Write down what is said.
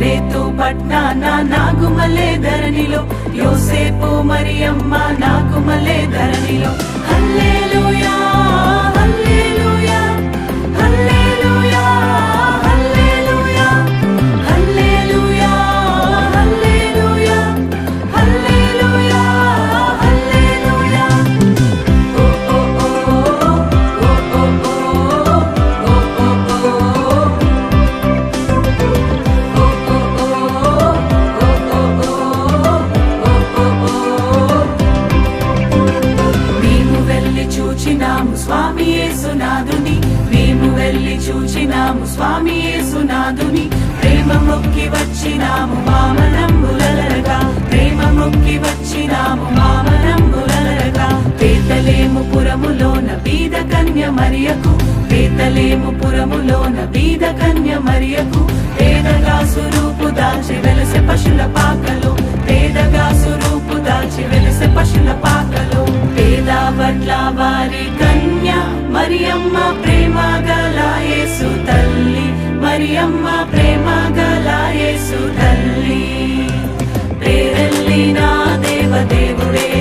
నజరేతు పట్నాన నాగుమలే ధరణిలో యోసేపు మరియమ్మ నాగుమలే ధరణిలో హల్లెలూయా హల్లెలూయా హల్లెలూయా హల్లెలూయా హల్లెలూయా హల్లెలూయా హల్లెలూయా హల్లెలూయా ఓ ఓ ఓ ఓ చూచినాము స్వామి యేసునాథుని మేము వెళ్ళి చూచినాము స్వామి యేసునాథుని ప్రేమ మొక్కి వచ్చినాము మామనంబులరగా ప్రేమ మొక్కి వచ్చినాము మామనంబులరగా బేతలేము పురములోన బీద కన్య మరియకు బేతలేము పురములోన బీద కన్య మరియకు పేదగా సురూపు దాల్చి వెలసె పశుల పాకలో పేదగా సురూపు దాల్చి వెలసె పశుల పాకలో పేద పట్ల వారి కన్య మరియమ్మ ప్రేమ గల యేసు తల్లి మరియమ్మ ప్రేమ గల యేసు తల్లి పేరెల్లిన దేవదేవుడే